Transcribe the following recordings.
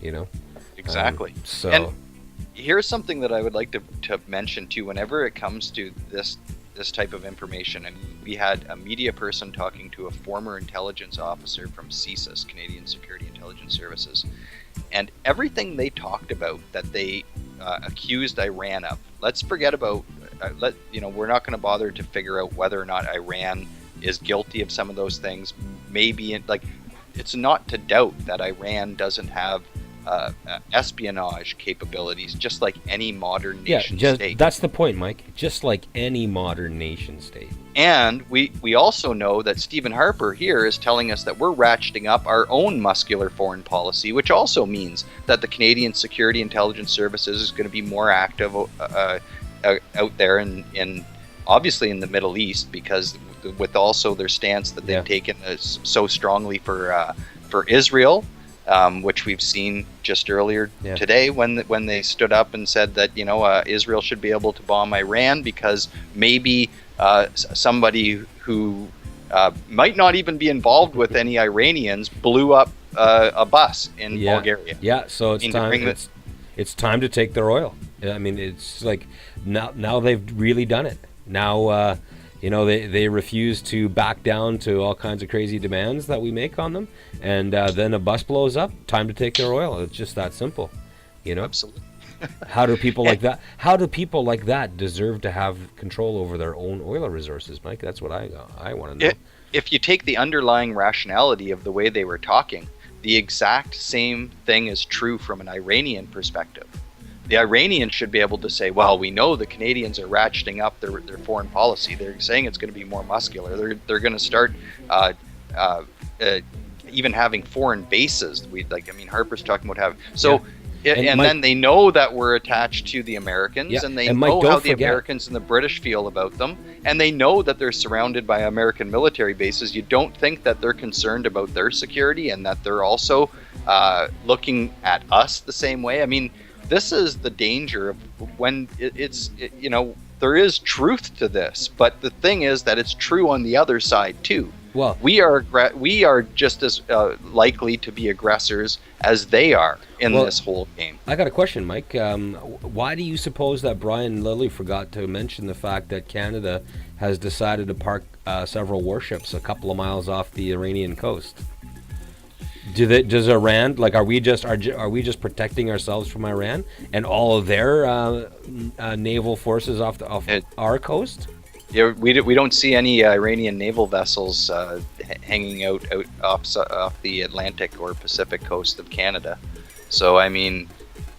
you know. Exactly. So And here's something that I would like to mention too. Whenever it comes to this type of information, and we had a media person talking to a former intelligence officer from CSIS, Canadian Security Intelligence Services, and everything they talked about that they accused Iran of. Let's forget about we're not going to bother to figure out whether or not Iran is guilty of some of those things. Maybe it's not to doubt that Iran doesn't have espionage capabilities, just like any modern nation state. That's the point, Mike. Just like any modern nation state. And we also know that Stephen Harper here is telling us that we're ratcheting up our own muscular foreign policy, which also means that the Canadian Security Intelligence Services is going to be more active out there in obviously in the Middle East, because with also their stance that they've taken so strongly for Israel. Which we've seen just earlier today when they stood up and said that Israel should be able to bomb Iran because maybe somebody who might not even be involved with any Iranians blew up a bus in Bulgaria. Yeah, so it's time. It's time to take their oil. I mean, it's like now they've really done it. Now they refuse to back down to all kinds of crazy demands that we make on them, and then a bus blows up. Time to take their oil. It's just that simple, Absolutely. How do people like that? How do people like that deserve to have control over their own oil resources, Mike? That's what I want to know. If you take the underlying rationality of the way they were talking, the exact same thing is true from an Iranian perspective. The Iranians should be able to say, well, we know the Canadians are ratcheting up their foreign policy. They're saying it's going to be more muscular. They're going to start even having foreign bases. Harper's talking about having then they know that we're attached to the Americans, and they know how the Americans and the British feel about them, and they know that they're surrounded by American military bases. You don't think that they're concerned about their security and that they're also looking at us the same way? I mean, this is the danger of when there is truth to this, but the thing is that it's true on the other side too. Well, we are just as likely to be aggressors as they are in this whole game. I got a question, Mike. Why do you suppose that Brian Lilly forgot to mention the fact that Canada has decided to park several warships a couple of miles off the Iranian coast? Does Iran, are we just protecting ourselves from Iran and all of their naval forces off our coast? Yeah, we don't see any Iranian naval vessels hanging out off the Atlantic or Pacific coast of Canada. So I mean,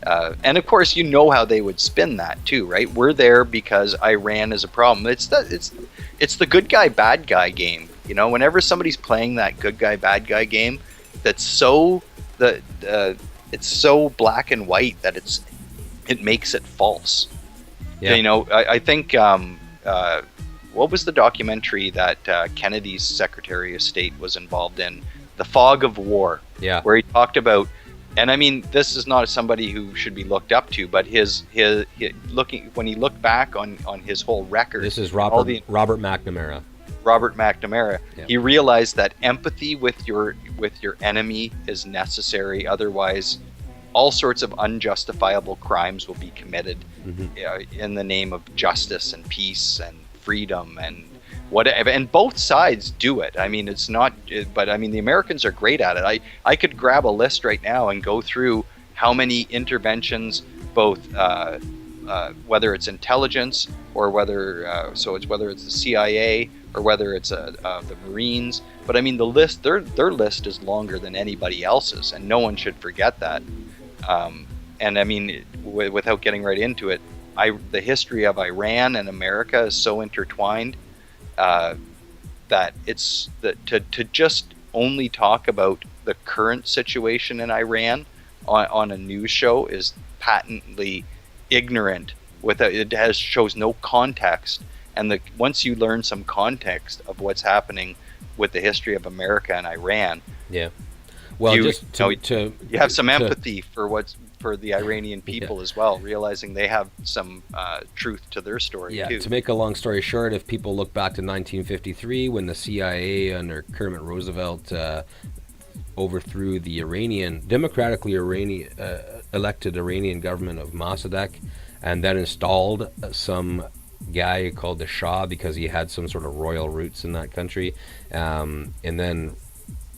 and of course how they would spin that too, right? We're there because Iran is a problem. It's the good guy bad guy game. Whenever somebody's playing that good guy bad guy game, that's it's so black and white that it makes it false. Yeah. I think what was the documentary that Kennedy's Secretary of State was involved in? The Fog of War. Yeah. Where he talked about, and I mean, this is not somebody who should be looked up to, but when he looked back on his whole record. This is Robert McNamara. Robert McNamara. Yeah. He realized that empathy with your enemy is necessary. Otherwise, all sorts of unjustifiable crimes will be committed in the name of justice and peace and freedom and whatever. And both sides do it. I mean, it's not. But I mean, the Americans are great at it. I could grab a list right now and go through how many interventions, both whether it's intelligence or whether it's the CIA or whether it's the Marines. But I mean, the list, their list is longer than anybody else's, and no one should forget that. And I mean, without getting right into it, the history of Iran and America is so intertwined that to just only talk about the current situation in Iran on a news show is patently ignorant. Shows no context. And once you learn some context of what's happening with the history of America and Iran, well, you have some to, empathy for the Iranian people as well, realizing they have some truth to their story too. To make a long story short, if people look back to 1953 when the CIA under Kermit Roosevelt overthrew the democratically elected Iranian government of Mossadegh, and then installed some guy called the Shah because he had some sort of royal roots in that country, and then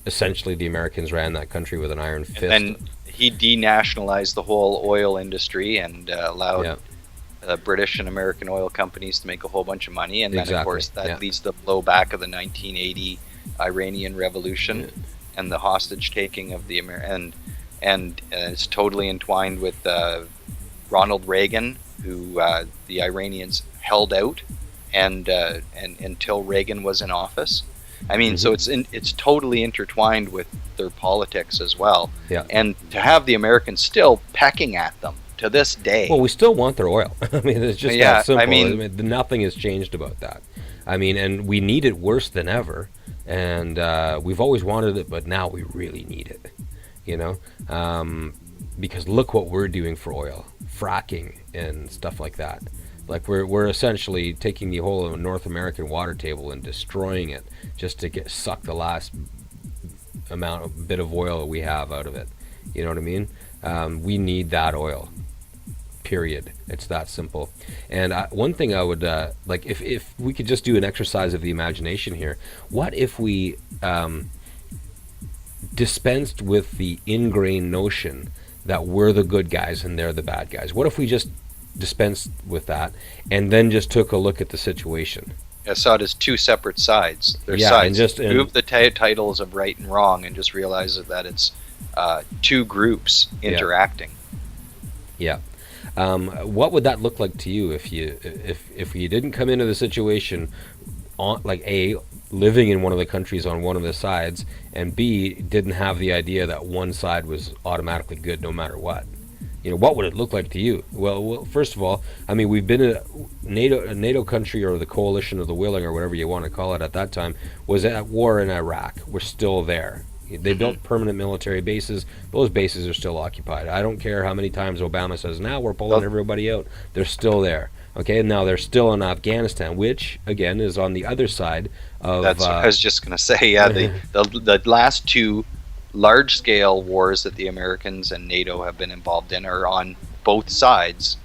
essentially the Americans ran that country with an iron fist. And he denationalized the whole oil industry and allowed British and American oil companies to make a whole bunch of money, and then of course that leads to the blowback of the 1980 Iranian Revolution and the hostage taking of the and it's totally entwined with Ronald Reagan, who the Iranians held out and until Reagan was in office. I mean, so it's totally intertwined with their politics as well. Yeah. And to have the Americans still pecking at them to this day. Well, we still want their oil. I mean, it's just that simple. I mean, nothing has changed about that. I mean, and we need it worse than ever. And we've always wanted it, but now we really need it. You know, because look what we're doing for oil, fracking and stuff like that. Like we're essentially taking the whole North American water table and destroying it just to suck the last bit of oil we have out of it. You know what I mean? We need that oil. Period. It's that simple. And one thing I would like, if we could just do an exercise of the imagination here, what if we dispensed with the ingrained notion that we're the good guys and they're the bad guys? What if we just dispensed with that and then just took a look at the situation? I saw it as two separate sides. There's sides. And move the titles of right and wrong and just realize that it's two groups interacting. Yeah. What would that look like to you if you didn't come into the situation on, like, A, living in one of the countries on one of the sides, and B, didn't have the idea that one side was automatically good no matter what? You know, what would it look like to you? Well, first of all, I mean, we've been in a NATO country, or the coalition of the willing, or whatever you want to call it at that time, was at war in Iraq. We're still there. They built permanent military bases. Those bases are still occupied. I don't care how many times Obama says, now we're pulling everybody out. They're still there. Okay, and now they're still in Afghanistan, which, again, is on the other side of... That's what I was just going to say. Yeah, the last two large-scale wars that the Americans and NATO have been involved in are on both sides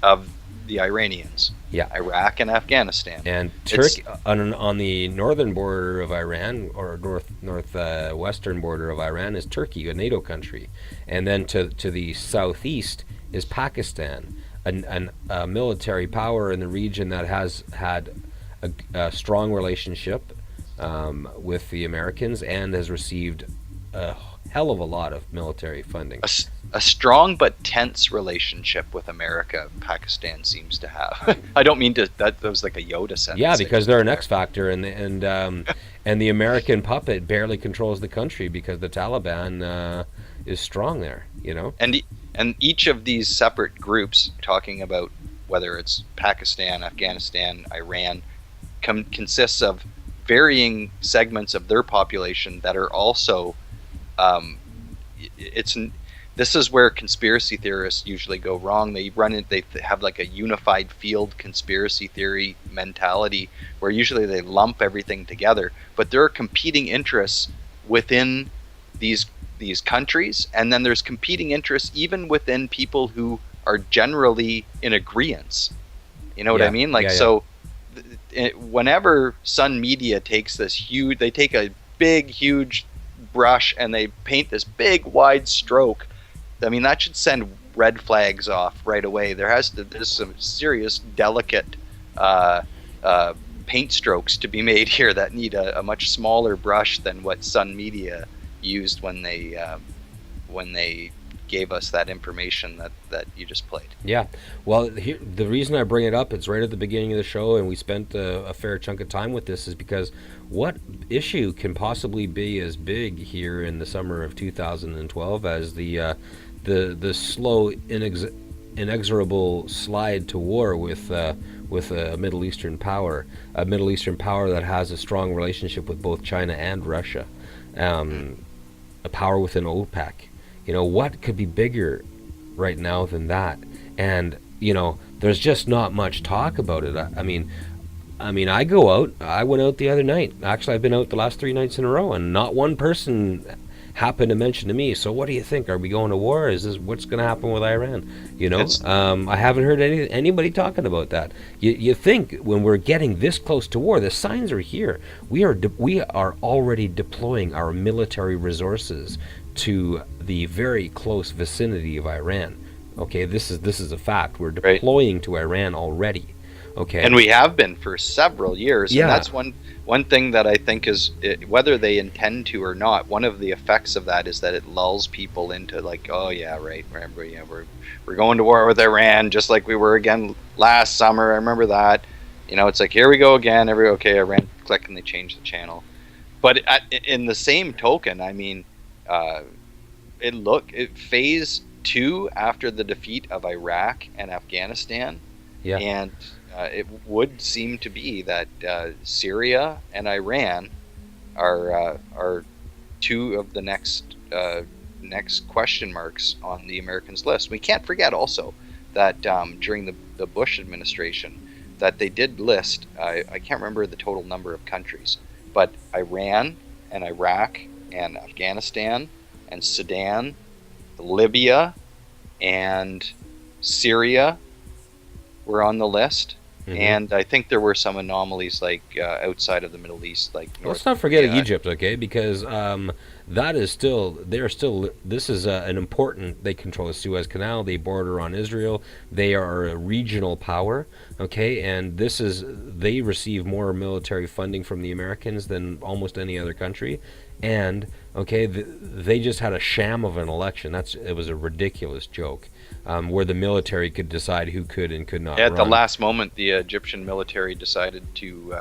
of the Iranians. Yeah, Iraq and Afghanistan. And Turkey on the northern border of Iran, or northwestern border of Iran, is Turkey, a NATO country, and then to the southeast is Pakistan, a military power in the region that has had a strong relationship with the Americans and has received a hell of a lot of military funding. A strong but tense relationship with America, Pakistan seems to have. I don't mean to. That was like a Yoda sentence. Yeah, because they're an X factor, and the American puppet barely controls the country because the Taliban is strong there. You know. And each of these separate groups, talking about whether it's Pakistan, Afghanistan, Iran, consists of varying segments of their population that are also. This is where conspiracy theorists usually go wrong. They have like a unified field conspiracy theory mentality where usually they lump everything together, but there are competing interests within these countries, and then there's competing interests even within people who are generally in agreement. You know what I mean? Like, so whenever Sun Media takes they take a big, huge brush and they paint this big, wide stroke, I mean, that should send red flags off right away. There's some serious, delicate paint strokes to be made here that need a much smaller brush than what Sun Media used when they gave us that information that you just played. Yeah. Well, the reason I bring it up, it's right at the beginning of the show, and we spent a fair chunk of time with this, is because what issue can possibly be as big here in the summer of 2012 as the slow, inexorable slide to war with a Middle Eastern power, that has a strong relationship with both China and Russia, a power within OPEC. You know, what could be bigger right now than that? And, you know, there's just not much talk about it. I mean, I go out. I went out the other night. Actually, I've been out the last 3 nights in a row, and not one person happened to mention to me, so what do you think? Are we going to war? Is this what's going to happen with Iran? It's I haven't heard anybody talking about that. You think when we're getting this close to war, the signs are here. We are already deploying our military resources to the very close vicinity of Iran. Okay, this is a fact. We're right. deploying to Iran already. Okay, And we have been for several years. Yeah. And that's one thing that I think is, whether they intend to or not, one of the effects of that is that it lulls people into like, oh yeah, right, remember, yeah, we're going to war with Iran just like we were again last summer. I remember that. It's like, here we go again. Okay, Iran, click, and they change the channel. But in the same token, I mean, phase 2 after the defeat of Iraq and Afghanistan, yeah, and it would seem to be that Syria and Iran are two of the next question marks on the Americans' list. We can't forget also that during the Bush administration, that they did list, I can't remember the total number of countries, but Iran and Iraq and Afghanistan and Sudan, Libya and Syria were on the list. Mm-hmm. And I think there were some anomalies like outside of the Middle East, like Let's not forget Egypt, okay? Because that is still, this is an important, they control the Suez Canal, they border on Israel, they are a regional power, okay? And they receive more military funding from the Americans than almost any other country. And, okay, they just had a sham of an election. It was a ridiculous joke. Where the military could decide who could and could not. At run. the last moment, the Egyptian military decided to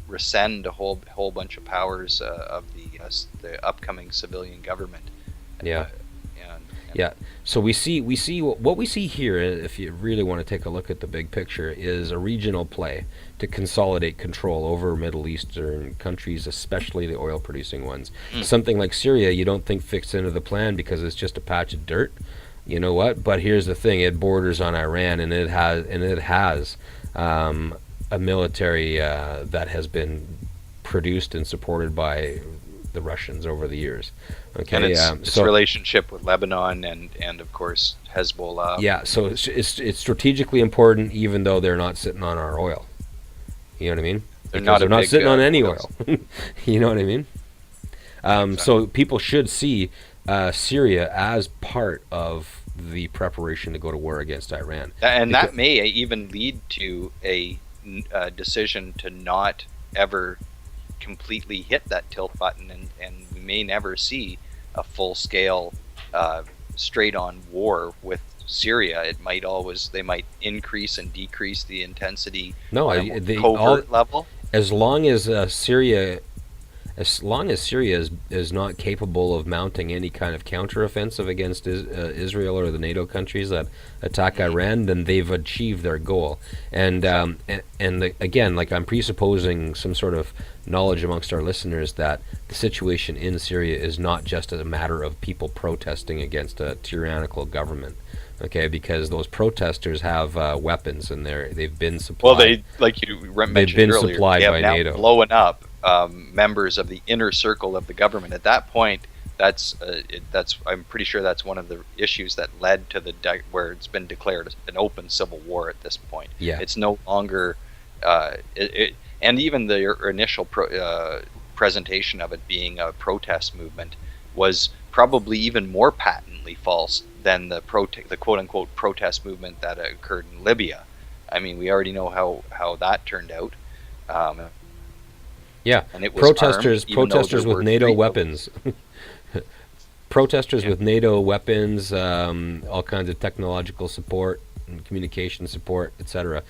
rescind a whole bunch of powers of the upcoming civilian government. Yeah. Yeah. So we see what we see here. If you really want to take a look at the big picture, is a regional play to consolidate control over Middle Eastern countries, especially the oil-producing ones. Something like Syria, you don't think fits into the plan because it's just a patch of dirt. You know what? But here's the thing: it borders on Iran, and it has a military that has been produced and supported by the Russians over the years. Okay, and its relationship with Lebanon and of course Hezbollah. Yeah, so it's strategically important, even though they're not sitting on our oil. You know what I mean? They're not sitting on any oil. You know what I mean? Exactly. So people should see Syria as part of the preparation to go to war against Iran. And that may even lead to a decision to not ever completely hit that tilt button, and we may never see a full-scale straight-on war with Syria. They might increase and decrease the intensity covert level. As long as Syria is not capable of mounting any kind of counteroffensive against Israel or the NATO countries that attack Iran, then they've achieved their goal. And again, like, I'm presupposing some sort of knowledge amongst our listeners that the situation in Syria is not just a matter of people protesting against a tyrannical government. Okay, because those protesters have weapons, and they've been supplied. Well, like you mentioned earlier, supplied they have by now NATO. blown up members of the inner circle of the government. At that point, I'm pretty sure that's one of the issues that led to where it's been declared an open civil war at this point. Yeah, it's no longer and even the initial presentation of it being a protest movement was probably even more patently false than the quote-unquote protest movement that occurred in Libya. I mean, we already know how that turned out. Yeah, and it was protesters with NATO weapons. Protesters with NATO weapons, all kinds of technological support and communication support, etc.